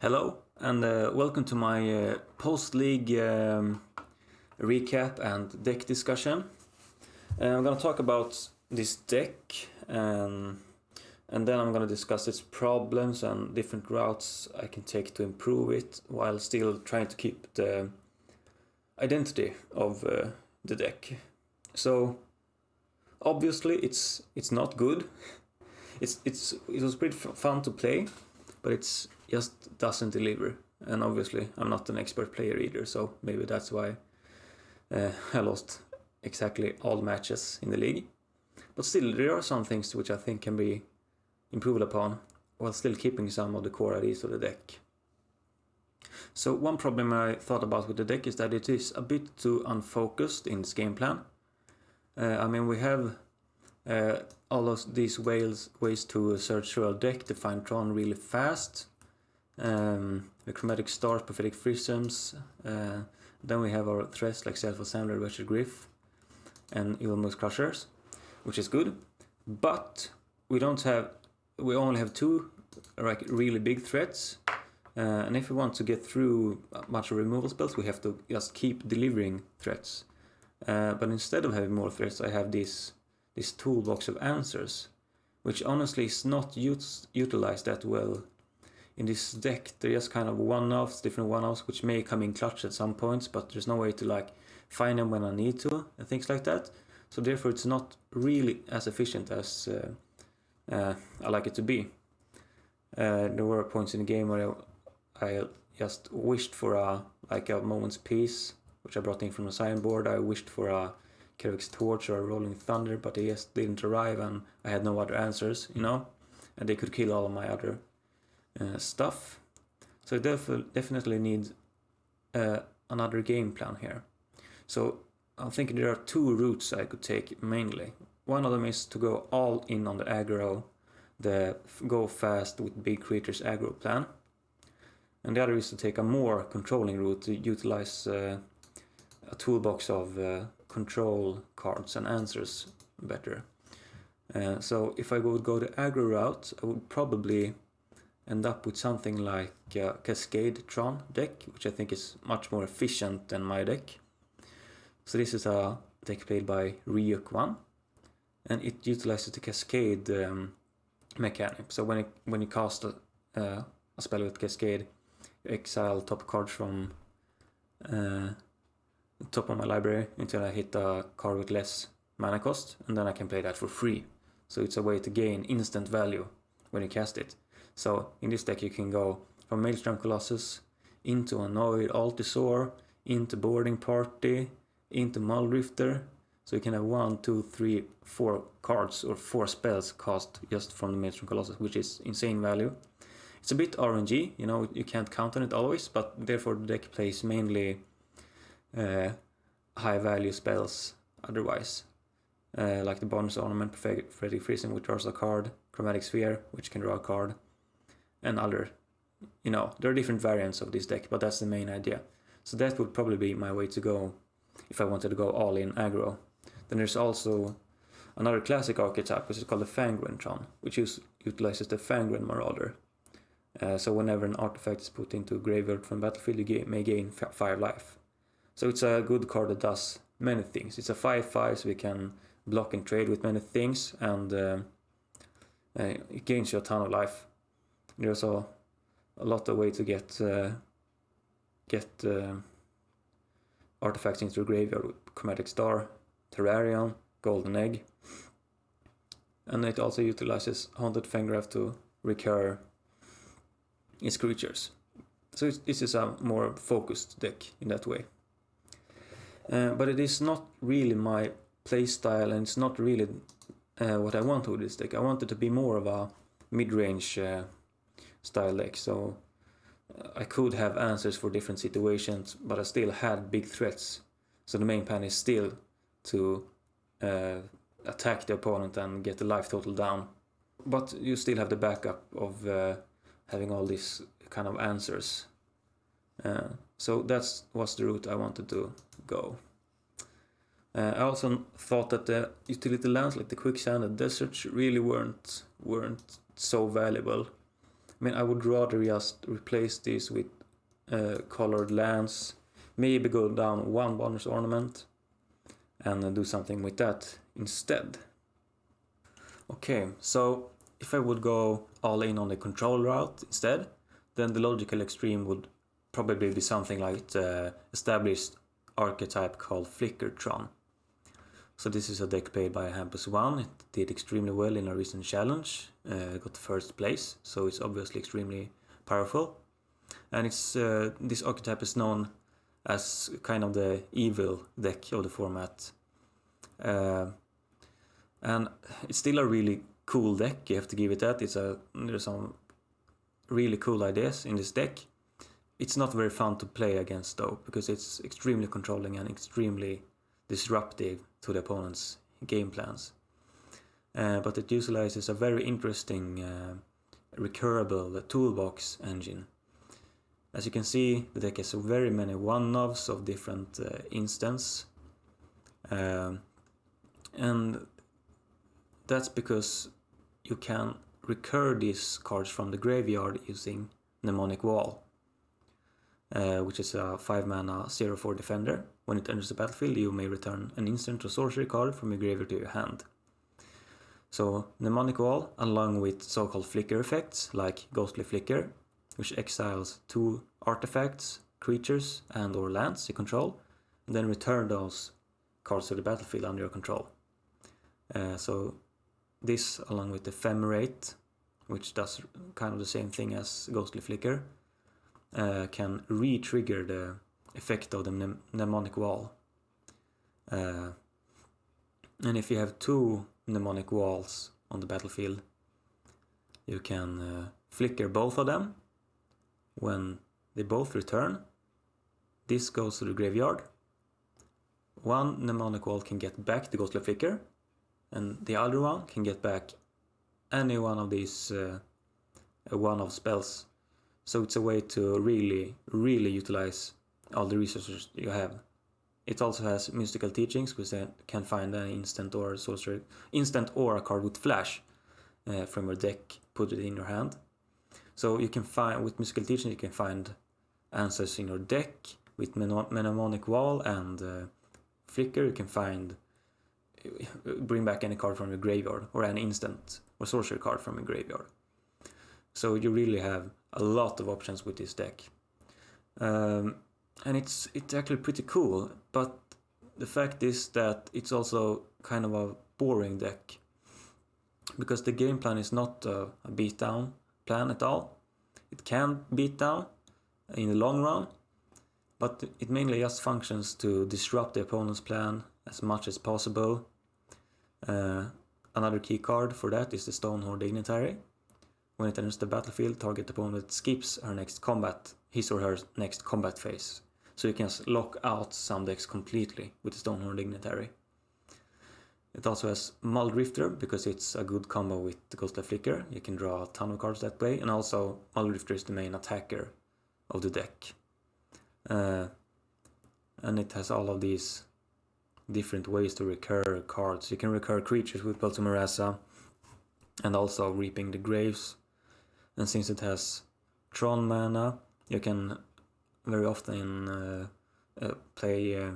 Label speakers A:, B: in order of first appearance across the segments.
A: Hello, and welcome to my post-league recap and deck discussion. I'm going to talk about this deck, and then I'm going to discuss its problems and different routes I can take to improve it, while still trying to keep the identity of the deck. So, obviously, it's not good. It was pretty fun to play, but it's just doesn't deliver. And obviously I'm not an expert player either, so maybe that's why I lost exactly all matches in the league. But still, there are some things which I think can be improved upon while still keeping some of the core ideas of the deck. So one problem I thought about with the deck is that it is a bit too unfocused in its game plan. We have all of these ways to search through our deck to find Tron really fast. The chromatic stars, prophetic prisms. Then we have our threats like self-assembler, wretched griff, and evil moose crushers, which is good. But we only have two really big threats. And if we want to get through a bunch of removal spells, we have to just keep delivering threats. But instead of having more threats, I have this toolbox of answers, which honestly is not utilized that well in this deck. They're just kind of different one-offs, which may come in clutch at some points, but there's no way to find them when I need to, and things like that. So therefore it's not really as efficient as I like it to be. There were points in the game where I just wished for a moment's peace, which I brought in from the sideboard. I wished for a Kervik's Torch or a Rolling Thunder, but they just didn't arrive, and I had no other answers, and they could kill all of my other stuff. So I definitely need another game plan here. So I'm thinking there are two routes I could take mainly. One of them is to go all in on the aggro, the go fast with big creatures aggro plan. And the other is to take a more controlling route to utilize a toolbox of control cards and answers better. So if I would go the aggro route, I would probably end up with something like a Cascade Tron deck, which I think is much more efficient than my deck. So this is a deck played by Ryuk1, and it utilizes the Cascade mechanic. So when you cast a spell with Cascade, you exile top cards from the top of my library until I hit a card with less mana cost, and then I can play that for free. So it's a way to gain instant value when you cast it. So in this deck you can go from Maelstrom Colossus into Annoyed Altisor, into Boarding Party, into Muldrifter. So you can have 1, 2, 3, 4 cards or 4 spells cast just from the Maelstrom Colossus, which is insane value. It's a bit RNG, you can't count on it always, but therefore the deck plays mainly high value spells otherwise. Like the bonus ornament, prophetic prism, which draws a card, chromatic sphere, which can draw a card, and other, there are different variants of this deck, but that's the main idea. So that would probably be my way to go if I wanted to go all in aggro. Then there's also another classic archetype, which is called the Fangren Tron, which utilizes the Fangren Marauder. So whenever an artifact is put into a graveyard from battlefield, you may gain 5 life. So it's a good card that does many things. It's a 5/5, so we can block and trade with many things, and it gains you a ton of life. There's a lot of ways to get artifacts into the graveyard with Chromatic Star, Terrarion, Golden Egg. And it also utilizes Haunted Fangraph to recur its creatures. So this is a more focused deck in that way. But it is not really my playstyle, and it's not really what I want with this deck. I want it to be more of a mid-range style deck, so I could have answers for different situations, but I still had big threats. So the main plan is still to attack the opponent and get the life total down. But you still have the backup of having all these kind of answers. So that was the route I wanted to go. I also thought that the utility lands like the quicksand and deserts really weren't so valuable. I mean, I would rather just replace this with colored lands, maybe go down one bonus ornament and do something with that instead. Okay, so if I would go all in on the control route instead, then the logical extreme would probably be something like the established archetype called Tron. So this is a deck played by Hampus1. It did extremely well in a recent challenge, got first place, so it's obviously extremely powerful. And it's this archetype is known as kind of the evil deck of the format. And it's still a really cool deck, you have to give it that. There's some really cool ideas in this deck. It's not very fun to play against though, because it's extremely controlling and extremely disruptive to the opponent's game plans. But it utilizes a very interesting recurable toolbox engine. As you can see, the deck has very many one-offs of different instants. And that's because you can recur these cards from the graveyard using Mnemonic Wall, which is a 5-mana 0/4 defender. When it enters the battlefield, you may return an instant or sorcery card from your graveyard to your hand. So Mnemonic Wall, along with so-called flicker effects like Ghostly Flicker, which exiles 2 artifacts, creatures and or lands you control, and then return those cards to the battlefield under your control. So this, along with Ephemerate, which does kind of the same thing as Ghostly Flicker, can re-trigger the effect of the Mnemonic Wall. And if you have 2 Mnemonic Walls on the battlefield, you can flicker both of them. When they both return, this goes to the graveyard. 1 Mnemonic Wall can get back the Ghostly Flicker, and the other one can get back any one of these one-off spells. So it's a way to really utilize all the resources you have. It also has mystical teachings, which can find an instant or a card with flash from your deck, put it in your hand. So you can find, with mystical teachings, you can find answers in your deck. With Mnemonic Wall and Flicker, you can bring back any card from your graveyard, or an instant or sorcery card from your graveyard. So you really have a lot of options with this deck. And it's actually pretty cool, but the fact is that it's also kind of a boring deck, because the game plan is not a beatdown plan at all. It can beat down in the long run, but it mainly just functions to disrupt the opponent's plan as much as possible. Another key card for that is the Stonehorn Dignitary. When it enters the battlefield, target opponent skips his or her next combat phase. So you can just lock out some decks completely with the Stonehorn Dignitary. It also has Muldrifter, because it's a good combo with the Ghostly Flicker. You can draw a ton of cards that way, and also Muldrifter is the main attacker of the deck. And it has all of these different ways to recur cards. You can recur creatures with Peltomerasa, and also Reaping the Graves. And since it has Tron mana, you can very often play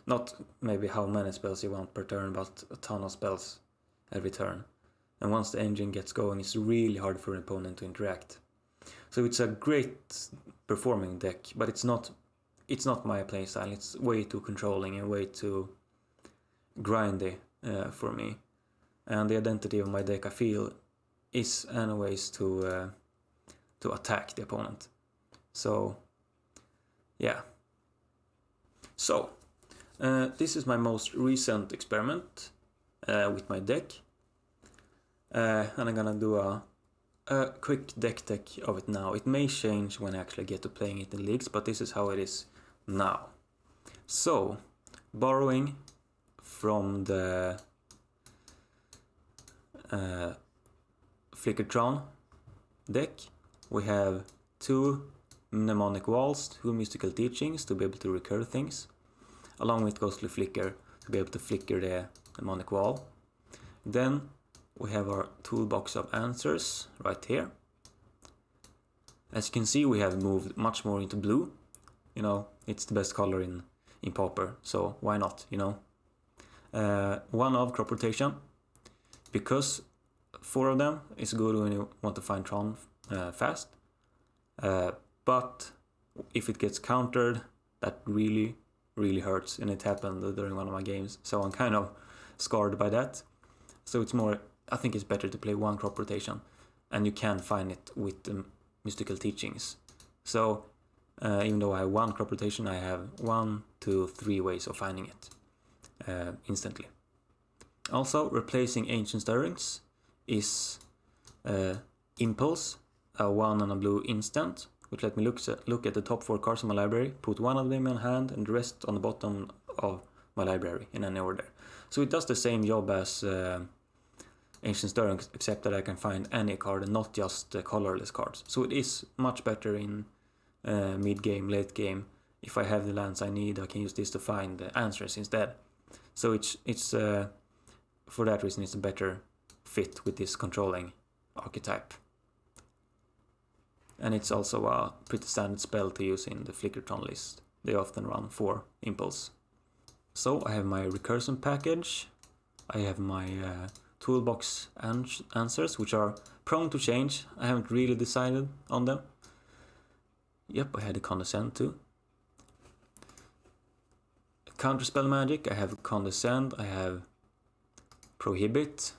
A: not maybe how many spells you want per turn, but a ton of spells every turn. And once the engine gets going, it's really hard for an opponent to interact. So it's a great performing deck, but it's not my playstyle. It's way too controlling and way too grindy for me. And the identity of my deck, I feel, is anyways to attack the opponent. So yeah. So this is my most recent experiment with my deck, and I'm gonna do a quick deck of it now. It may change when I actually get to playing it in leagues, but this is how it is now. So, borrowing from the Tron deck, we have 2 Mnemonic Walls, 2 mystical teachings to be able to recur things, along with Ghostly Flicker to be able to flicker the Mnemonic Wall. Then we have our toolbox of answers right here. As you can see, we have moved much more into blue. You know, it's the best color in pauper, so why not, you know? 1 of crop rotation, because 4 of them is good when you want to find Tron fast. But if it gets countered, that really hurts, and it happened during one of my games, so I'm kind of scarred by that. So it's more, I think it's better to play 1 crop rotation, and you can find it with the mystical teachings. So even though I have 1 crop rotation, I have 1, 2, 3 ways of finding it instantly. Also, replacing ancient stirrings is impulse, a 1 and a blue instant, which let me look at the top 4 cards of my library, put 1 of them in hand and the rest on the bottom of my library in any order. So it does the same job as ancient stirrings, except that I can find any card and not just colorless cards. So it is much better in mid-game, late game. If I have the lands I need, I can use this to find the answers instead. So it's for that reason it's a better fit with this controlling archetype. And it's also a pretty standard spell to use in the Flickr list. They often run 4 impulse. So I have my recursion package. I have my toolbox answers, which are prone to change. I haven't really decided on them. Yep, I had a condescend too. Counterspell magic, I have condescend, I have prohibit,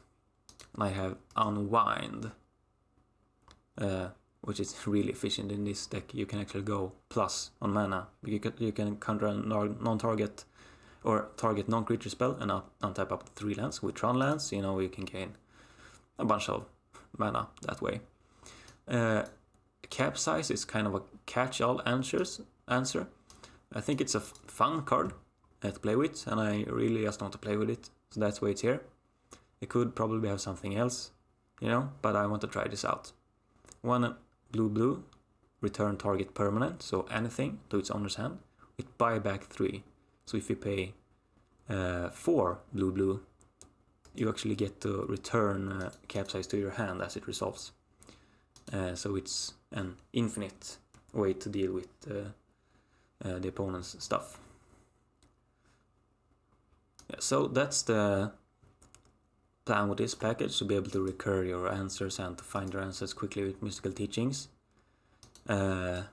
A: and I have unwind, which is really efficient in this deck. You can actually go plus on mana. You can counter a non-target or target non-creature spell and untap up to 3 lands. With Tron lands, you know, you can gain a bunch of mana that way. Capsize is kind of a catch-all answer. I think it's a fun card to play with, and I really just want to play with it, so that's why it's here. It could probably have something else, you know, but I want to try this out. 1 blue, return target permanent, so anything to its owner's hand, with buyback 3. So if you pay 4 blue, you actually get to return Capsize to your hand as it resolves. So it's an infinite way to deal with the opponent's stuff. Yeah, so that's the plan with this package, to be able to recur your answers and to find your answers quickly with mystical teachings. And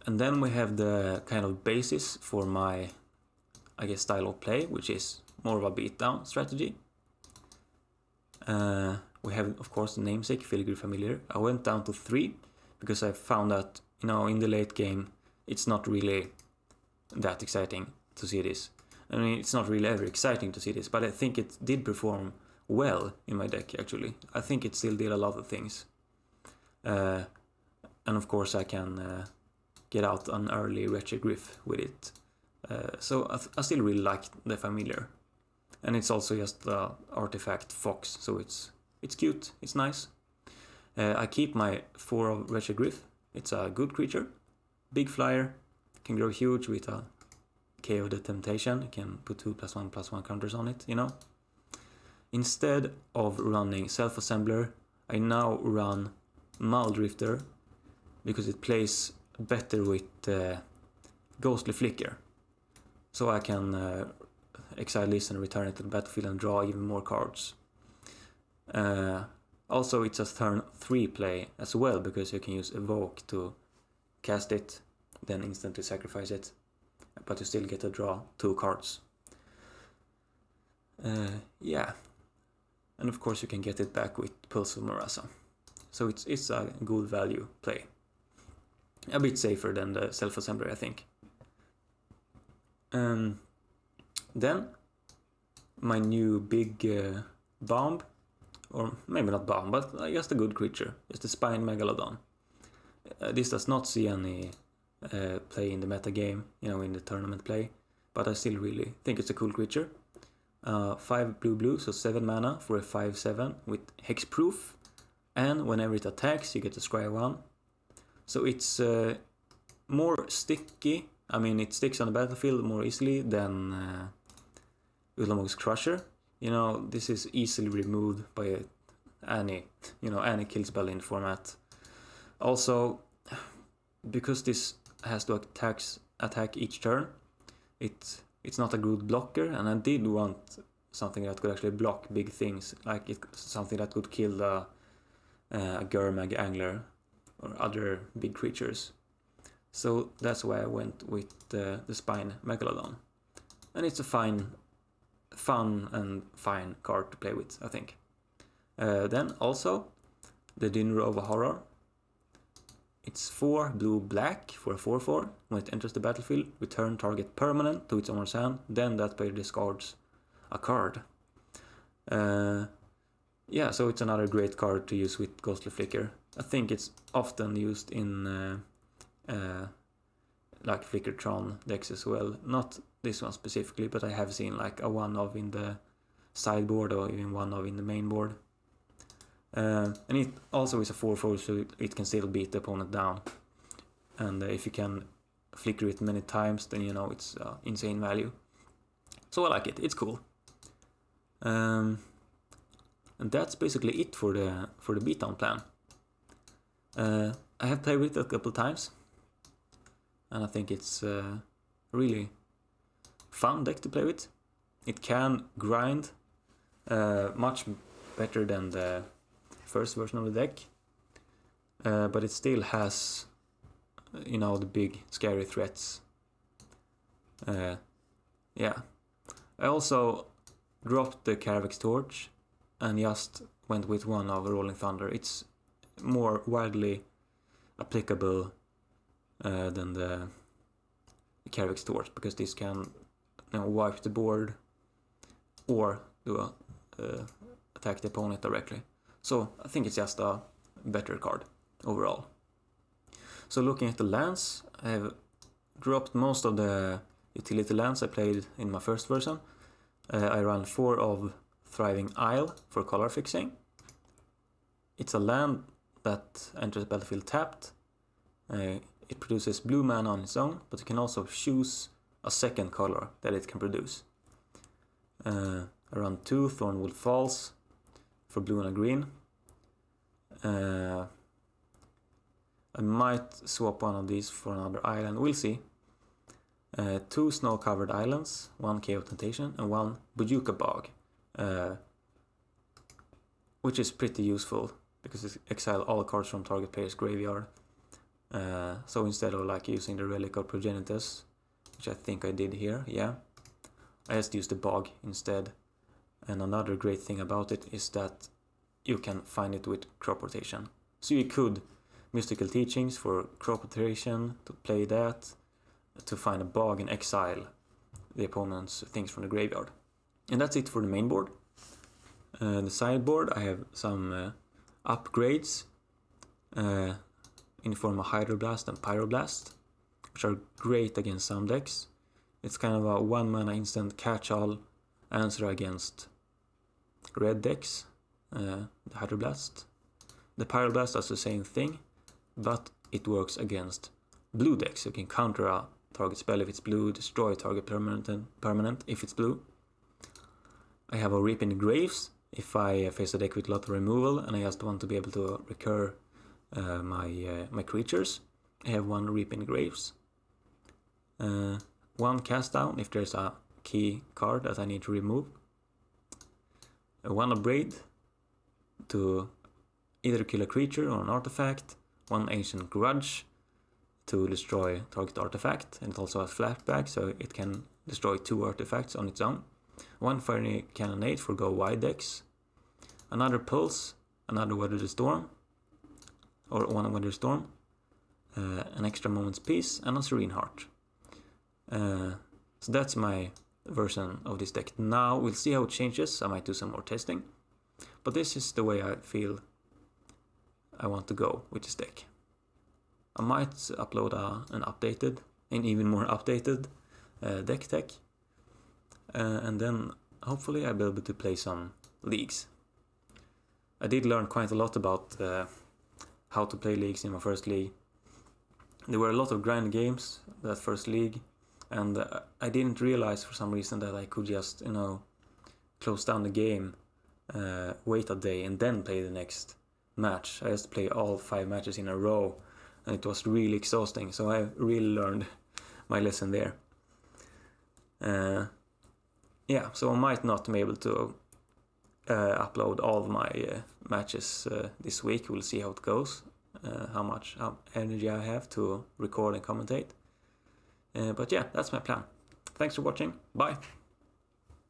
A: then we have the kind of basis for my, I guess, style of play, which is more of a beatdown strategy. We have, of course, the namesake, Filigree Familiar. I went down to 3 because I found that, you know, in the late game, it's not really that exciting to see this. I mean, it's not really ever exciting to see this, but I think it did perform well in my deck, actually. I think it still did a lot of things. And of course, I can get out an early Wretched Griff with it. So I still really like the Familiar. And it's also just the artifact Fox, so it's cute, it's nice. I keep my 4 of Wretched Griff. It's a good creature, big flyer, can grow huge with a KO the Temptation. You can put 2+1/+1 counters on it, you know. Instead of running Self-Assembler, I now run Muldrifter because it plays better with Ghostly Flicker. So I can exile this and return it to the battlefield and draw even more cards. Also, it's a turn 3 play as well, because you can use Evoke to cast it, then instantly sacrifice it, but you still get to draw 2 cards. Yeah, and of course you can get it back with Pulse of Marasa. So it's a good value play. A bit safer than the Self-Assembler, I think. Then my new big bomb, or maybe not bomb, but just a good creature, is the Spine Megalodon. This does not see any play in the meta game, you know, in the tournament play, but I still really think it's a cool creature. 5 blue, so 7 mana for a 5/7 with hexproof, and whenever it attacks you get to scry 1. So it's more sticky. I mean, it sticks on the battlefield more easily than Ulamog's Crusher. You know, this is easily removed by any kill spell in the format. Also, because this has to attack each turn, it's not a good blocker, and I did want something that could actually block big things, like something that could kill a Gurmag Angler or other big creatures. So that's why I went with the Spine Megalodon. And it's a fun and fine card to play with, I think. Then also, the Dinner of Horror. It's 4 blue-black for a 4/4. When it enters the battlefield, return target permanent to its owner's hand, then that player discards a card. Yeah, so it's another great card to use with Ghostly Flicker. I think it's often used in like Flicker Tron decks as well. Not this one specifically, but I have seen like a 1-of in the sideboard or even 1-of in the main board. And it also is a 4/4, so it can still beat the opponent down. And if you can flicker it many times, then you know it's insane value. So I like it. It's cool. And that's basically it for the beatdown plan. I have played with it a couple times, and I think it's a really fun deck to play with. It can grind much better than the first version of the deck, but it still has, you know, the big scary threats. Yeah, I also dropped the Caravix Torch and just went with 1 of Rolling Thunder. It's more widely applicable than the Caravix Torch, because this can, you know, wipe the board or do attack the opponent directly. So I think it's just a better card overall. So looking at the lands, I have dropped most of the utility lands I played in my first version. I ran 4 of Thriving Isle for color fixing. It's a land that enters the battlefield tapped. It produces blue mana on its own, but you can also choose a second color that it can produce. I run 2 Thornwood Falls for blue and a green. I might swap one of these for another island, we'll see. 2 snow-covered islands, 1 Chaos Temptation, and 1 Bojuka Bog, which is pretty useful because it exile all cards from target player's graveyard. So instead of like using the Relic of Progenitus, which I think I did here, yeah, I just used the Bog instead. And another great thing about it is that you can find it with crop rotation. So you could Mystical Teachings for crop rotation, to play that, to find a Bog and exile the opponent's things from the graveyard. And that's it for the main board. The sideboard, I have some upgrades in the form of Hydroblast and Pyroblast, which are great against some decks. It's kind of a 1 mana instant catch-all answer against red decks, the Hydroblast. The Pyroblast does the same thing, but it works against blue decks. You can counter a target spell if it's blue, destroy target permanent if it's blue. I have a Reap in the Graves if I face a deck with a lot of removal and I just want to be able to recur my creatures. I have 1 Reap in the Graves. 1 Cast Down if there's a key card that I need to remove. 1 Abrade to either kill a creature or an artifact. 1 Ancient Grudge to destroy target artifact, and it also has flashback, so it can destroy 2 artifacts on its own. 1 Fiery Cannonade for go wide decks. Another Pulse, another Weather the Storm, or 1 Weather Storm, an extra Moment's Peace, and a Serene Heart. So that's my version of this deck. Now we'll see how it changes. I might do some more testing, but this is the way I feel I want to go with this deck. I might upload an updated and even more updated deck tech, and then hopefully I'll be able to play some leagues. I did learn quite a lot about how to play leagues in my first league. There were a lot of grind games that first league, and I didn't realize for some reason that I could just, close down the game, wait a day and then play the next match. I just play all 5 matches in a row, and it was really exhausting. So I really learned my lesson there. Yeah, so I might not be able to upload all of my matches this week. We'll see how it goes, how energy I have to record and commentate. But yeah, that's my plan. Thanks for watching. Bye.